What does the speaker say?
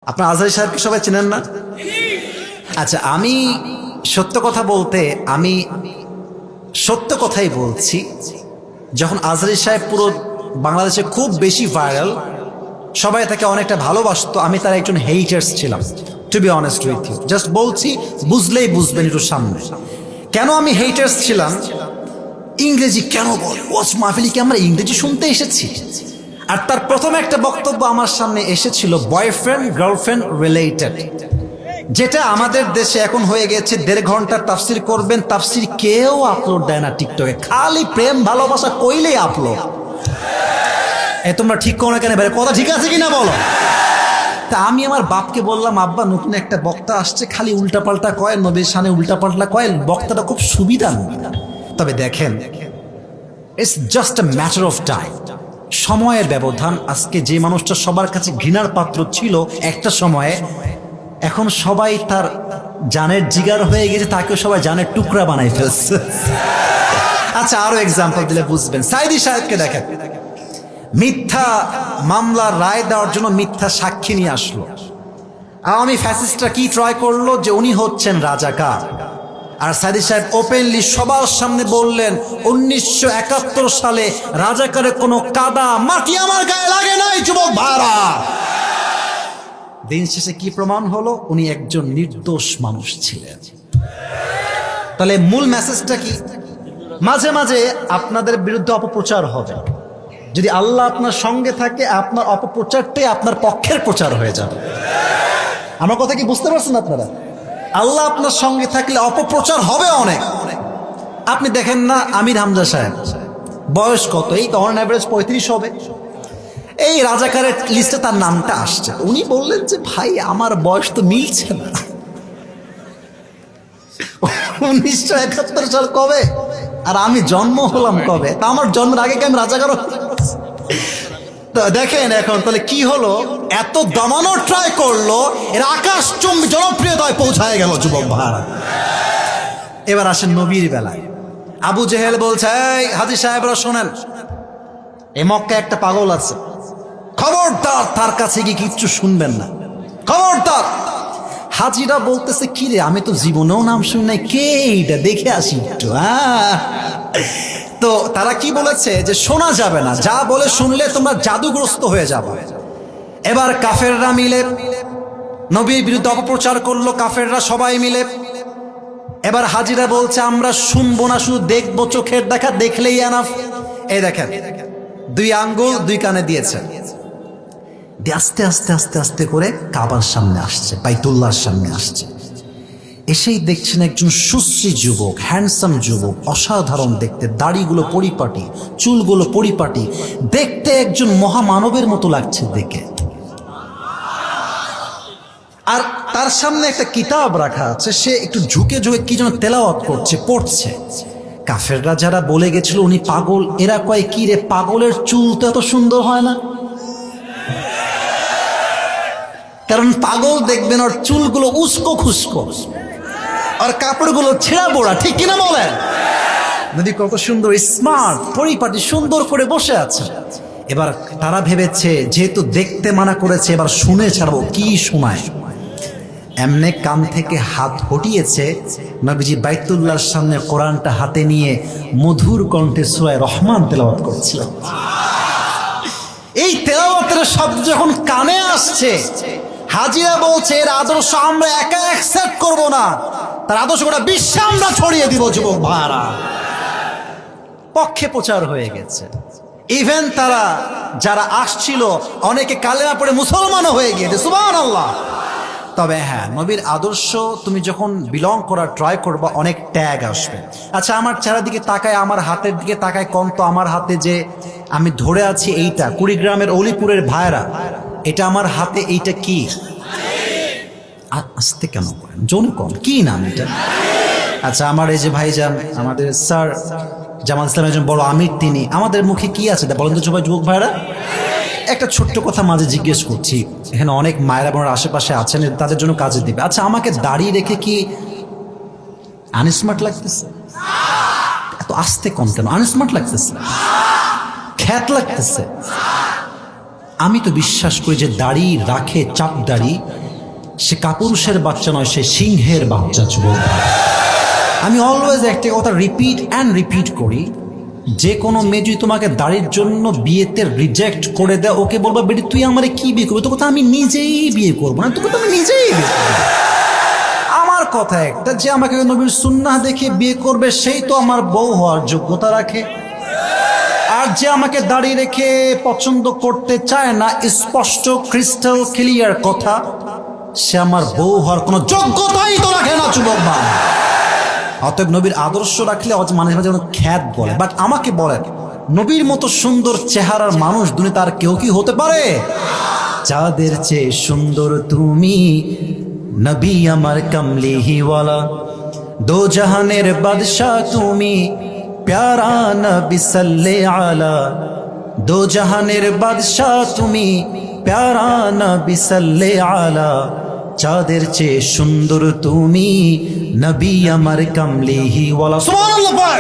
আপনার আজহারী সাহেবকে সবাই চেনেন না? আচ্ছা, আমি সত্য কথা বলতে আমি সত্য কথাই বলছি। যখন আজহারী সাহেব পুরো বাংলাদেশে খুব বেশি ভাইরাল, সবাই তাকে অনেকটা ভালোবাসতো, আমি তার একজন হেইটার্স ছিলাম, to be honest with you. Just বলছি, বুঝলেই বুঝবেন একটু সামনে। কেন আমি হেইটার্স ছিলাম? ইংরেজি কেন বল, ওয়াজ মাহফিলি কি আমরা ইংরেজি শুনতে এসেছি? আর তার প্রথম একটা বক্তব্য আমার সামনে এসেছিল বয়ফ্রেন্ড গার্লফ্রেন্ড রিলেটেড, যেটা আমাদের দেশে এখন হয়ে গেছে 1.5 ঘন্টার তাফসির করবেন, তাফসির কেউ আপলোড দেয় না টিকটকে, খালি প্রেম ভালোবাসা কইলেই আপলোড। তোমরা ঠিক করো না কেন ভাই, কথা ঠিক আছে কিনা বলো? তা আমি আমার বাপকে বললাম, আব্বা নতুন একটা বক্তা আসছে, খালি উল্টাপাল্টা কয়, নবীর শানে উল্টাপাল্টা কয়, বক্তাটা খুব সুবিধা না। তবে দেখেন, it's just a matter of time, সময়ের ব্যবধান। আজকে যে মানুষটা সবার কাছে ঘৃণার পাত্র ছিল একটা সময়ে, এখন সবাই তার জানের জিগার হয়ে গেছে, তাকেও সবাই জানের টুকরা বানাই ফেলছে। আচ্ছা, আরো এক্সাম্পল দিলে বুঝবেন। সাইদি সাহেবকে দেখেন, মিথ্যা মামলার রায় দেওয়ার জন্য মিথ্যা সাক্ষী নিয়ে আসলো। আওয়ামী ফ্যাসিস্টরা কি ট্রাই করলো, যে উনি হচ্ছেন রাজাকার। আর সাইদি সাহেব ওপেনলি সবার সামনে বললেন, 1971 সালে রাজাকারের কোনো কাদা মাটি আমার গায়ে লাগে নাই যুবক ভাইরা। দিন শেষে কি প্রমাণ হলো? উনি একজন নির্দোষ মানুষ ছিলেন। তাহলে মূল মেসেজটা কি? মাঝে মাঝে আপনাদের বিরুদ্ধে অপপ্রচার হবে, যদি আল্লাহ আপনার সঙ্গে থাকে, আপনার অপপ্রচারটাই আপনার পক্ষের প্রচার হয়ে যাবে। আমার কথা কি বুঝতে পারছেন আপনারা? আল্লাহ আপনার সঙ্গে থাকলে অপপ্রচার হবে অনেক। আপনি দেখেন না, আমির হামজা সাহেব বয়স কত? এই তো অন অ্যাভারেজ 35 হবে। এই রাজাকারের লিস্টে তার নামটা আসছে। উনি বললেন যে ভাই, আমার বয়স তো মিলছে না। 1971 সাল কবে, আর আমি জন্ম হলাম কবে? তা আমার জন্মের আগে কি আমি রাজাকার? তো দেখেন এখন তাহলে কি হলো, এত দমানোর ট্রাই করলো, এর আকাশচুম্বী জনপ্রিয়তায় পৌঁছায় গেল যুবক ভাড়া। এবার আসেন নবীর বেলায়। আবু জেহেল বলছে, এই হাজী সাহেবরা শোনেন, এ মক্কায় একটা পাগল আছে, খবরদার তার কাছে গিয়ে কিচ্ছু শুনবেন না, খবরদার। হাজিরা বলতেছে, কি রে, আমি তো জীবনেও নাম শুনি নাই, কে এইটা, দেখে আসি একটু। তো তারা কি বলেছে, যে শোনা যাবে না, যা বলে শুনলে তোমরা জাদুগ্রস্ত হয়ে যাবে। এবার কাফেররা মিলে নবীর বিরুদ্ধে অপপ্রচার করলো, কাফেররা সবাই মিলে। এবার হাজিরা বলছে, আমরা শুনবো না, শুধু দেখবো, চোখের দেখা দেখলেই এনাফ। এই দেখেন, 2 আঙ্গুল 2 কানে দিয়েছে, আস্তে আস্তে আস্তে আস্তে করে কাবার সামনে আসছে, বাইতুল্লাহর সামনে আসছে। এসেই দেখছেন একজন সুশ্রী যুবক, হ্যান্ডসাম যুবক, অসাধারণ দেখতে, দাড়িগুলো পরিপাটি, চুলগুলো পরিপাটি, দেখতে একজন মহামানবের মতো লাগছে দেখে। আর তার সামনে একটা কিতাব রাখা আছে, সে একটু ঝুঁকে ঝুঁকে কি যেন তেলাওয়াত করছে, পড়ছে। কাফেররা যারা বলে গেছিল উনি পাগল, এরা কয়, কি রে, পাগলের চুল তো এত সুন্দর হয় না? কারণ পাগল দেখবেন ওর চুলগুলো উস্কো খুস্কো, আর কাপড়গুলো ছেঁড়া বোড়া, ঠিক কিনা বলেন? নদী কত সুন্দর, স্মার্ট, পরিপাটি, সুন্দর করে বসে আছে। এবার তারা ভেবেছে, যেহেতু দেখতে মানা করেছে, এবার শুনে ছাড়বো। কি শোনায়? এমনে কান থেকে হাত হটিয়েছে, নবীজি বাইতুল্লাহর সামনে কোরআনটা হাতে নিয়ে মধুর কণ্ঠে সূরা রহমান তেলাওয়াত করছিলেন। এই তেলাওয়াতের শব্দ যখন কানে আসছে, হাজিরা বলছে, এর আদর্শ আমরা একা অ্যাকসেপ্ট করব না, তার আদর্শ গোটা বিশ্বে আমরা ছড়িয়ে দিব। যুবক ভাইরা, পক্ষে প্রচার হয়ে গেছে। ইভেন তারা যারা আসছিল, অনেকে কালেমা পড়ে মুসলমানও হয়ে গিয়েছে, সুবহানাল্লাহ। তবে হ্যাঁ, নবীর আদর্শ তুমি যখন বিলং করার ট্রাই করবা, অনেক ট্যাগ আসবে। আচ্ছা, আমার চেহারার দিকে তাকায়, আমার হাতের দিকে তাকায়, কম তো আমার হাতে যে আমি ধরে আছি, এইটা কুড়িগ্রামের অলিপুরের ভাইরা, এটা আমার হাতে, এইটা কি? আসতে কেন করেন, জোন কম, কি নাম এটা? আচ্ছা, আমার এই যে ভাইজান, আমাদের স্যার জামাল ইসলাম, একজন বড় আমির, তিনি, আমাদের মুখে কি আছে বলেন তো সবাই যুবক ভাইরা? একটা ছোট্ট কথা মাঝে জিজ্ঞেস করছি, এখানে অনেক মায়েরা বোনের আশেপাশে আছেন, তাদের জন্য কাজে দিবে। আচ্ছা, আমাকে দাড়ি রেখে কি আনস্মার্ট লাগতেছে? এত আস্তে কম কেন? আনস্মার্ট লাগতেছে, খ্যাত লাগতেছে? আমি তো বিশ্বাস করি যে দাড়ি রাখে চাপ দাড়ি, সে কাপুরুষের বাচ্চা নয়, সে সিংহের বাচ্চা যুবক। আমি অলওয়েজ একটা কথা রিপিট অ্যান্ড রিপিট করি, যে কোনো মেয়ে যদি তোমাকে দাড়ির জন্য বিয়েতে রিজেক্ট করে দেয়, ওকে বলবা বেটি তুই আমারে কি বিয়ে করবি, তো কথা আমি নিজেই বিয়ে করবো না, তোকে তো আমি নিজেই বিয়ে করবো। আমার কথা একটা, যে আমাকে নবীর সুন্নাহ দেখে বিয়ে করবে সেই তো আমার বউ হওয়ার যোগ্যতা রাখে। আর যে আমাকে দাঁড়িয়ে রেখে পছন্দ করতে চায় না, স্পষ্ট ক্রিস্টাল ক্লিয়ার কথা, সে আমার বউ হওয়ার কোনো যোগ্যতাই তো রাখে না যুবক ভাই। অতএব নবীর আদর্শ রাখলে মাঝে মাঝে খ্যাত বলে, বাট আমাকে বলেন নবীর মতো সুন্দর চেহারার মানুষ দুনিয়াতে আর কেউ কি হতে পারে? যাদের চেয়ে সুন্দর তুমি নবী আমার কামলিহিওয়ালা, দো জাহানের বাদশাহ তুমি প্যারা নবী সাল্লে আলা, দো জাহানের বাদশাহ তুমি প্যারা নবী সাল্লে আলা, চাঁদের চেয়ে সুন্দর তুমি নবী আমার কামলিহিওয়ালা। সুবহানাল্লাহ।